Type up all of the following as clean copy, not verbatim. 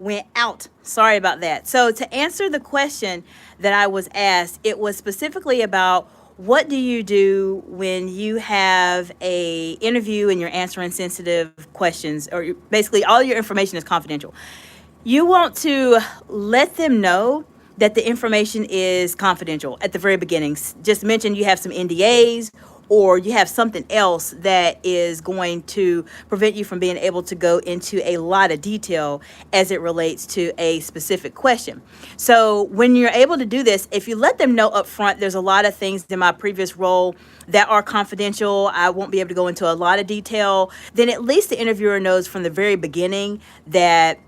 went out. Sorry about that. So to answer the question that I was asked, it was specifically about what do you do when you have a interview and you're answering sensitive questions, or basically all your information is confidential. You want to let them know that the information is confidential at the very beginning. Just mention you have some NDAs or you have something else that is going to prevent you from being able to go into a lot of detail as it relates to a specific question. So when you're able to do this, if you let them know up front, there's a lot of things in my previous role that are confidential. I won't be able to go into a lot of detail. Then at least the interviewer knows from the very beginning that,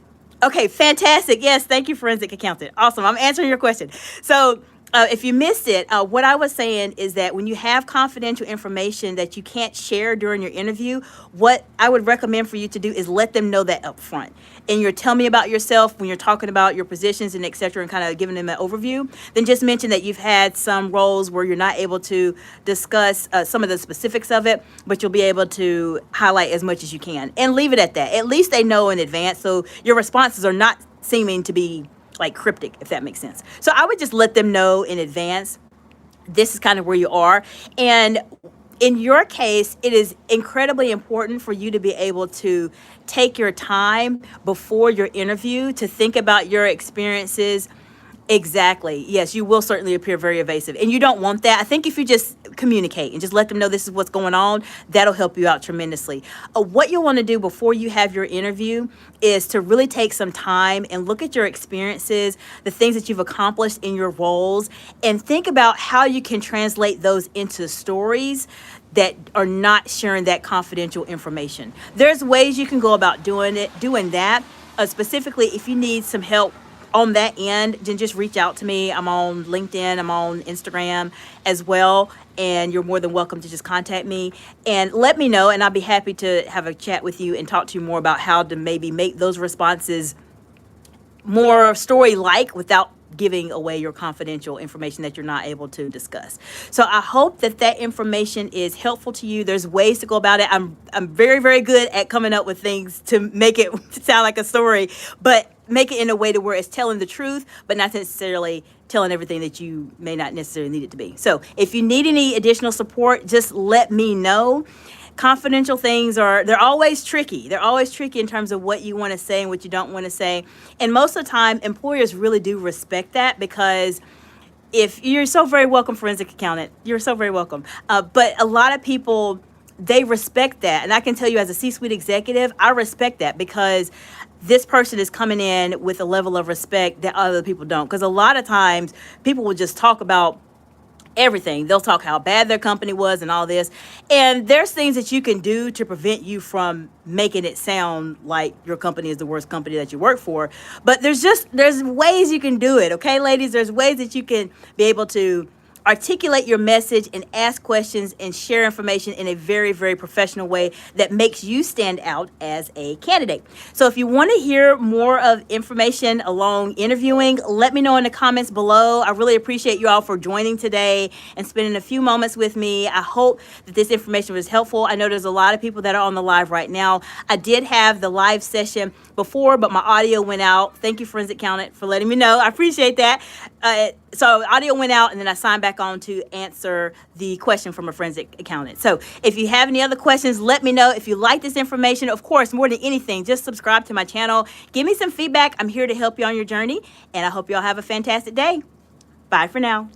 okay, fantastic. Yes, thank you, forensic accountant. Awesome. I'm answering your question. So if you missed it, what I was saying is that when you have confidential information that you can't share during your interview, what I would recommend for you to do is let them know that up front. And you're telling me about yourself when you're talking about your positions and et cetera, and kind of giving them an overview. Then just mention that you've had some roles where you're not able to discuss some of the specifics of it, but you'll be able to highlight as much as you can and leave it at that. At least they know in advance, so your responses are not seeming to be like cryptic, if that makes sense. So I would just let them know in advance, this is kind of where you are. And in your case, it is incredibly important for you to be able to take your time before your interview to think about your experiences. Exactly. Yes, you will certainly appear very evasive. And you don't want that. I think if you just communicate and just let them know this is what's going on, that'll help you out tremendously. What you'll want to do before you have your interview is to really take some time and look at your experiences, the things that you've accomplished in your roles, and think about how you can translate those into stories that are not sharing that confidential information. There's ways you can go about doing that. Specifically, if you need some help on that end, then just reach out to me. I'm on LinkedIn, I'm on Instagram as well, and you're more than welcome to just contact me and let me know, and I'll be happy to have a chat with you and talk to you more about how to maybe make those responses more story-like without giving away your confidential information that you're not able to discuss. So I hope that that information is helpful to you. There's ways to go about it. I'm very, very good at coming up with things to make it sound like a story, but make it in a way to where it's telling the truth, but not necessarily telling everything that you may not necessarily need it to be. So if you need any additional support, just let me know. Confidential things they're always tricky. They're always tricky in terms of what you want to say and what you don't want to say. And most of the time, employers really do respect that, because if you're so very welcome, forensic accountant, you're so very welcome. But a lot of people, they respect that. And I can tell you as a C-suite executive, I respect that, because this person is coming in with a level of respect that other people don't. Because a lot of times people will just talk about everything. They'll talk how bad their company was and all this. And there's things that you can do to prevent you from making it sound like your company is the worst company that you work for. But there's ways you can do it. Okay, ladies, there's ways that you can be able to articulate your message and ask questions and share information in a very, very professional way that makes you stand out as a candidate. So if you want to hear more of information along interviewing, let me know in the comments below. I really appreciate you all for joining today and spending a few moments with me. I hope that this information was helpful. I know there's a lot of people that are on the live right now. I did have the live session before, but my audio went out. Thank you, Forensic Accountant, for letting me know. I appreciate that. So audio went out, and then I signed back on to answer the question from a forensic accountant. So if you have any other questions, let me know. If you like this information, of course, more than anything, just subscribe to my channel. Give me some feedback. I'm here to help you on your journey, and I hope you all have a fantastic day. Bye for now.